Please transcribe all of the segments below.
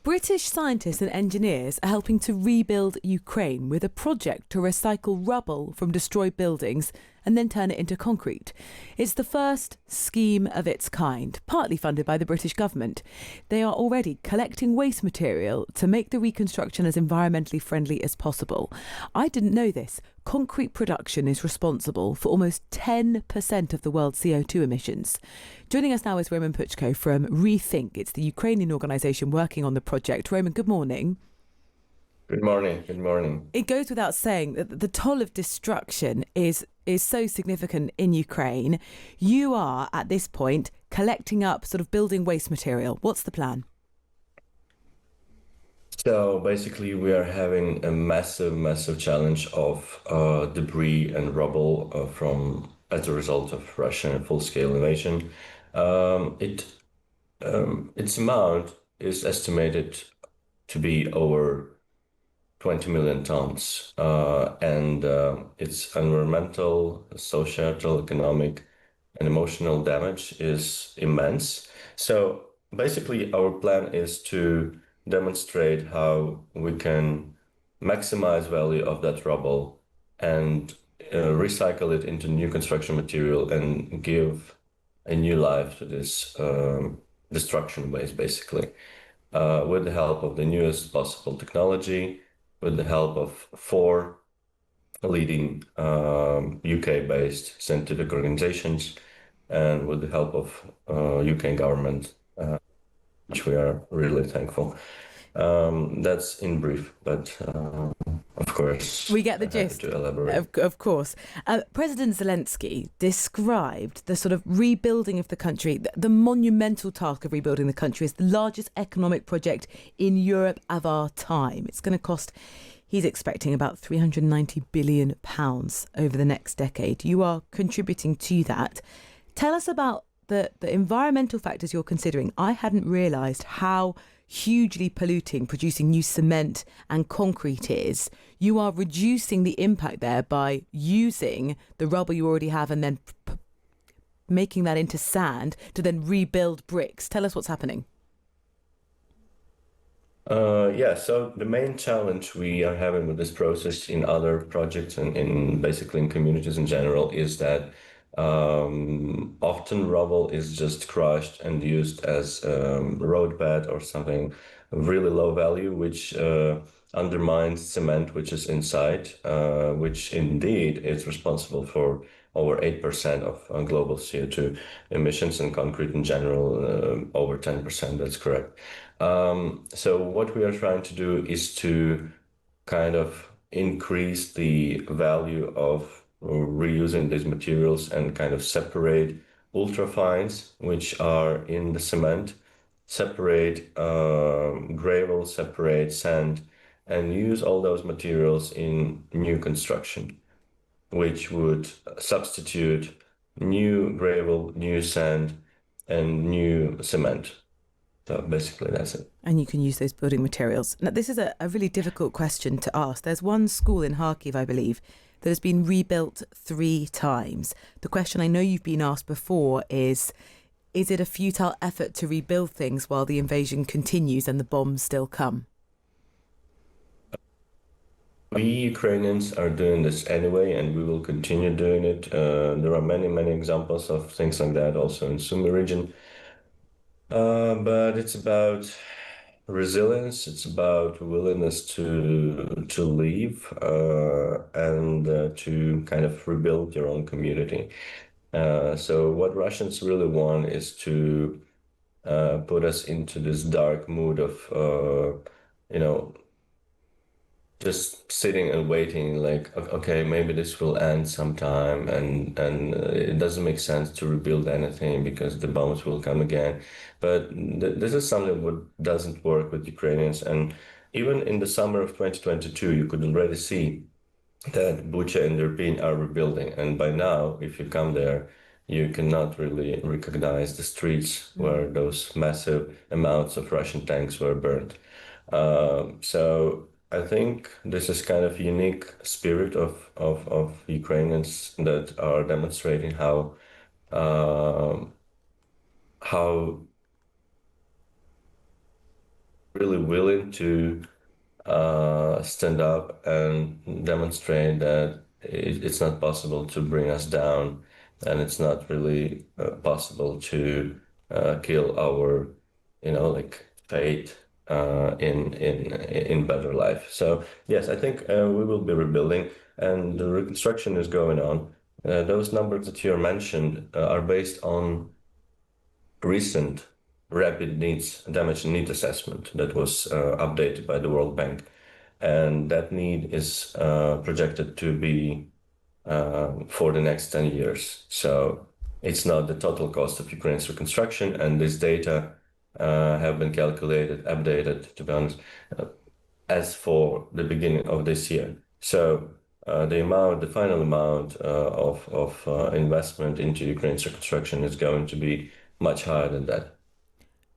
British scientists and engineers are helping to rebuild Ukraine with a project to recycle rubble from destroyed buildings and then turn it into concrete. It's the first scheme of its kind, partly funded by the British government. They are already collecting waste material to make the reconstruction as environmentally friendly as possible. I didn't know this. Concrete production is responsible for almost 10% of the world's CO2 emissions. Joining us now is Roman Puchko from ReThink. It's the Ukrainian organisation working on the project. Roman, good morning. Good morning. Good morning. It goes without saying that the toll of destruction is so significant in Ukraine. You are, at this point, collecting up sort of building waste material. What's the plan? So basically, we are having a massive challenge of debris and rubble as a result of Russian full-scale invasion. Its amount is estimated to be over 20 million tons, and its environmental, societal, economic, and emotional damage is immense. So basically, our plan is to demonstrate how we can maximize value of that rubble and recycle it into new construction material and give a new life to this destruction waste, basically, with the help of the newest possible technology, with the help of 4 leading UK-based scientific organizations, and with the help of UK government, which we are really thankful. That's in brief, but of course, we get the gist. To elaborate. Of course. President Zelensky described the sort of rebuilding of the country, the monumental task of rebuilding the country, as the largest economic project in Europe of our time. It's going to cost, he's expecting, about £390 billion over the next decade. You are contributing to that. Tell us about the environmental factors you're considering. I hadn't realised how hugely polluting producing new cement and concrete is. You are reducing the impact there by using the rubble you already have and then making that into sand to then rebuild bricks. Tell us what's happening. So the main challenge we are having with this process in other projects and basically in communities in general is that often rubble is just crushed and used as road bed or something of really low value, which undermines cement, which is inside, which indeed is responsible for over 8% of global CO2 emissions, and concrete in general over 10%. That's correct. So what we are trying to do is to kind of increase the value of reusing these materials and kind of separate ultrafines, which are in the cement, separate gravel, separate sand, and use all those materials in new construction, which would substitute new gravel, new sand, and new cement. So basically, that's it. And you can use those building materials. Now, this is a really difficult question to ask. There's one school in Kharkiv, I believe, that has been rebuilt 3 times. The question I know you've been asked before is it a futile effort to rebuild things while the invasion continues and the bombs still come? We Ukrainians are doing this anyway, and we will continue doing it. There are many examples of things like that also in Sumy region. But it's about resilience, it's about willingness to leave and to kind of rebuild your own community. So what Russians really want is to put us into this dark mood of, just sitting and waiting, like, okay, maybe this will end sometime, and it doesn't make sense to rebuild anything because the bombs will come again. But this is something that doesn't work with Ukrainians. And even in the summer of 2022, you could already see that Bucha and Irpin are rebuilding. And by now, if you come there, you cannot really recognize the streets where those massive amounts of Russian tanks were burned. So I think this is kind of unique spirit of Ukrainians that are demonstrating how really willing to stand up and demonstrate that it's not possible to bring us down, and it's not really possible to kill our, like fate in better life. So yes, I think we will be rebuilding, and the reconstruction is going on. Those numbers that you mentioned are based on recent rapid needs damage need assessment that was updated by the World Bank, and that need is projected to be for the next 10 years. So it's not the total cost of Ukraine's reconstruction, and this data have been calculated, updated, to be honest, as for the beginning of this year. So the final amount of investment into Ukraine's reconstruction is going to be much higher than that.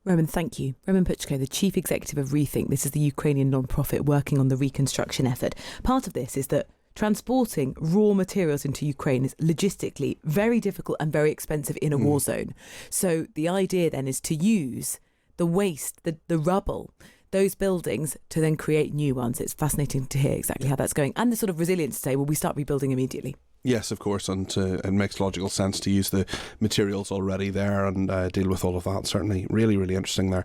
Roman, thank you. Roman Puchko, the chief executive of ReThink. This is the Ukrainian non-profit working on the reconstruction effort. Part of this is that transporting raw materials into Ukraine is logistically very difficult and very expensive in a war zone. So the idea then is to use the waste, the rubble, those buildings, to then create new ones. It's fascinating to hear exactly how that's going, and the sort of resilience to say, well, we start rebuilding immediately. Yes, of course, and it makes logical sense to use the materials already there and deal with all of that. Certainly, really, really interesting there.